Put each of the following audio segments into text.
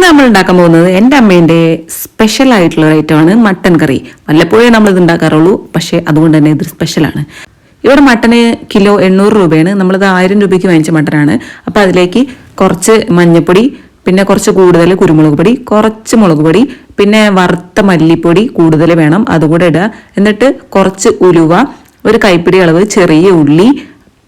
നമ്മൾ ഉണ്ടാക്കാൻ പോകുന്നത് എൻ്റെ അമ്മേൻ്റെ സ്പെഷ്യൽ ആയിട്ടുള്ള ഐറ്റമാണ് മട്ടൻ കറി. വല്ലപ്പോഴേ നമ്മളിത് ഉണ്ടാക്കാറുള്ളൂ, പക്ഷേ അതുകൊണ്ട് തന്നെ ഇത് സ്പെഷ്യലാണ്. ഇവിടെ മട്ടന് കിലോ 800 രൂപയാണ്. നമ്മളിത് 1000 രൂപയ്ക്ക് വാങ്ങിച്ച മട്ടനാണ്. അപ്പോൾ അതിലേക്ക് കുറച്ച് മഞ്ഞൾപ്പൊടി, പിന്നെ കുറച്ച് കൂടുതൽ കുരുമുളക് പൊടി, കുറച്ച് മുളക് പൊടി, പിന്നെ വറുത്ത മല്ലിപ്പൊടി കൂടുതൽ വേണം, അതുകൂടെ ഇടുക. എന്നിട്ട് കുറച്ച് ഉലുവ, ഒരു കൈപ്പിടി അളവ് ചെറിയ ഉള്ളി,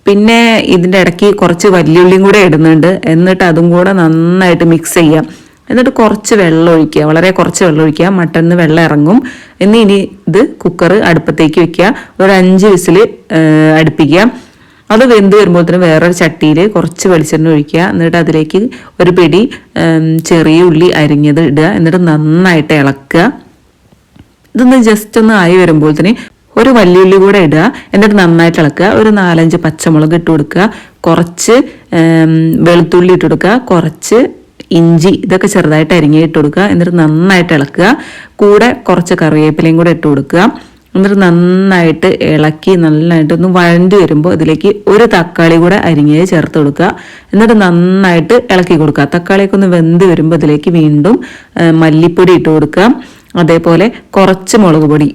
പിന്നെ ഇതിൻ്റെ ഇടയ്ക്ക് കുറച്ച് വലിയുള്ളിയും കൂടെ ഇടുന്നുണ്ട്. എന്നിട്ട് അതും കൂടെ നന്നായിട്ട് മിക്സ് ചെയ്യാം. എന്നിട്ട് കുറച്ച് വെള്ളം ഒഴിക്കുക, വളരെ കുറച്ച് വെള്ളം ഒഴിക്കുക. മട്ടണിന് വെള്ളം ഇറങ്ങും. ഇനി ഇത് കുക്കർ അടുപ്പത്തേക്ക് വെക്കുക. ഒരു 5 വിസിൽ അടുപ്പിക്കുക. അത് വെന്ത് വരുമ്പോഴത്തേനും വേറൊരു ചട്ടിയിൽ കുറച്ച് വെളിച്ചെണ്ണ ഒഴിക്കുക. എന്നിട്ട് അതിലേക്ക് ഒരു പിടി ചെറിയ ഉള്ളി അരിഞ്ഞത് ഇടുക. എന്നിട്ട് നന്നായിട്ട് ഇളക്കുക. ഇതൊന്ന് ജസ്റ്റ് ഒന്ന് ആയി വരുമ്പോഴത്തേന് ഒരു വലിയുള്ളി കൂടെ ഇടുക. എന്നിട്ട് നന്നായിട്ട് ഇളക്കുക. ഒരു 4-5 പച്ചമുളക് ഇട്ട് കൊടുക്കുക. കുറച്ച് വെളുത്തുള്ളി ഇട്ട് കൊടുക്കുക. കുറച്ച് ഇഞ്ചി, ഇതൊക്കെ ചെറുതായിട്ട് അരിഞ്ഞിട്ട് കൊടുക്കുക. എന്നിട്ട് നന്നായിട്ട് ഇളക്കുക. കൂടെ കുറച്ച് കറിവേപ്പിലയും കൂടെ ഇട്ട് കൊടുക്കുക. എന്നിട്ട് നന്നായിട്ട് ഇളക്കി നന്നായിട്ട് ഒന്ന് വഴണ്ടി വരുമ്പോൾ ഇതിലേക്ക് ഒരു തക്കാളി കൂടെ അരിഞ്ഞത് ചേർത്ത് കൊടുക്കുക. എന്നിട്ട് നന്നായിട്ട് ഇളക്കി കൊടുക്കുക. തക്കാളിയൊക്കെ ഒന്ന് വെന്ത് വരുമ്പോൾ ഇതിലേക്ക് വീണ്ടും മല്ലിപ്പൊടി ഇട്ട് കൊടുക്കുക. അതേപോലെ കുറച്ച് മുളക് പൊടി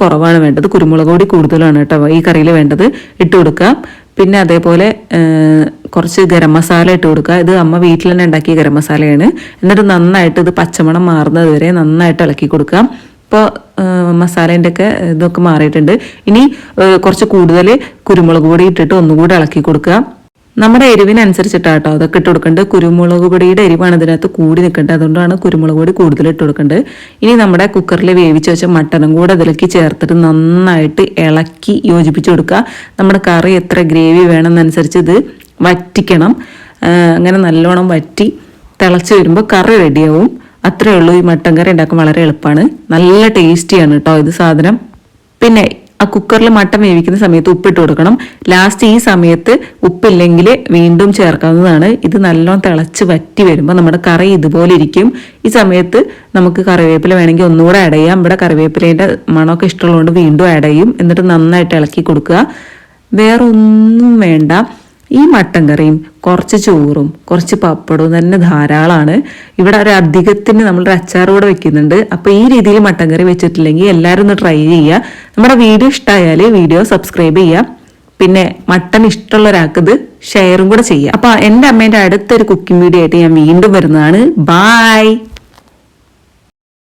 കുറവാണ് വേണ്ടത്, കുരുമുളക് പൊടി കൂടുതലാണ് കേട്ടോ ഈ കറിയിൽ വേണ്ടത്, ഇട്ട് കൊടുക്കുക. പിന്നെ അതേപോലെ കുറച്ച് ഗരം മസാല ഇട്ട് കൊടുക്കുക. ഇത് അമ്മ വീട്ടിൽ തന്നെ ഉണ്ടാക്കിയ ഗരം മസാലയാണ്. എന്നിട്ട് നന്നായിട്ട് ഇത് പച്ചമണം മാറുന്നത് വരെ നന്നായിട്ട് ഇളക്കി കൊടുക്കുക. ഇപ്പോൾ മസാലേൻ്റെ ഒക്കെ ഇതൊക്കെ മാറിയിട്ടുണ്ട്. ഇനി കുറച്ച് കൂടുതൽ കുരുമുളക് പൊടി ഇട്ടിട്ട് ഒന്നുകൂടെ ഇളക്കി കൊടുക്കുക. നമ്മുടെ എരിവിനനുസരിച്ചിട്ടാട്ടോ അതൊക്കെ ഇട്ട് കൊടുക്കേണ്ടത്. കുരുമുളക് പൊടിയുടെ എരിവാണ് ഇതിനകത്ത് കൂടി നിൽക്കേണ്ടത്, അതുകൊണ്ടാണ് കുരുമുളക് പൊടി കൂടുതൽ ഇട്ട് കൊടുക്കേണ്ടത്. ഇനി നമ്മുടെ കുക്കറിൽ വേവിച്ച് വെച്ച മട്ടനും കൂടെ അതിലേക്ക് ചേർത്തിട്ട് നന്നായിട്ട് ഇളക്കി യോജിപ്പിച്ച് കൊടുക്കുക. നമ്മുടെ കറി എത്ര ഗ്രേവി വേണമെന്നനുസരിച്ച് ഇത് വറ്റിക്കണം. അങ്ങനെ നല്ലോണം വറ്റി തിളച്ച് വരുമ്പോൾ കറി റെഡിയാവും. അത്രയേ ഉള്ളൂ. ഈ മട്ടൻ കറി ഉണ്ടാക്കാൻ വളരെ എളുപ്പമാണ്, നല്ല ടേസ്റ്റിയാണ് കേട്ടോ ഇത് സാധനം. പിന്നെ ആ കുക്കറിൽ മട്ടൻ വേവിക്കുന്ന സമയത്ത് ഉപ്പിട്ട് കൊടുക്കണം. ലാസ്റ്റ് ഈ സമയത്ത് ഉപ്പില്ലെങ്കിൽ വീണ്ടും ചേർക്കാവുന്നതാണ്. ഇത് നല്ലോണം തിളച്ച് വറ്റി വരുമ്പോൾ നമ്മുടെ കറി ഇതുപോലെ ഇരിക്കും. ഈ സമയത്ത് നമുക്ക് കറിവേപ്പില വേണമെങ്കിൽ ഒന്നുകൂടെ ആഡ് ചെയ്യാം. ഇവിടെ കറിവേപ്പിലേൻ്റെ മണമൊക്കെ ഇഷ്ടമുള്ളതുകൊണ്ട് വീണ്ടും ആഡ് ചെയ്യും. എന്നിട്ട് നന്നായിട്ട് ഇളക്കി കൊടുക്കുക. വേറെ ഒന്നും വേണ്ട. ഈ മട്ടൻ കറിയും കുറച്ച് ചോറും കുറച്ച് പപ്പടവും തന്നെ ധാരാളമാണ്. ഇവിടെ ഒരു അധികത്തിന് നമ്മളൊരു അച്ചാർ കൂടെ വെക്കുന്നുണ്ട്. അപ്പോൾ ഈ രീതിയിൽ മട്ടൻ കറി വെച്ചിട്ടില്ലെങ്കിൽ എല്ലാവരും ഒന്ന് ട്രൈ ചെയ്യുക. നമ്മുടെ വീഡിയോ ഇഷ്ടമായാൽ വീഡിയോ സബ്സ്ക്രൈബ് ചെയ്യുക. പിന്നെ മട്ടൻ ഇഷ്ടമുള്ള ഒരാൾക്ക് ഇത് ഷെയറും കൂടെ ചെയ്യുക. അപ്പോൾ എൻ്റെ അമ്മേൻ്റെ അടുത്തൊരു കുക്കിംഗ് വീഡിയോ ആയിട്ട് ഞാൻ വീണ്ടും വരുന്നതാണ്. ബായ്.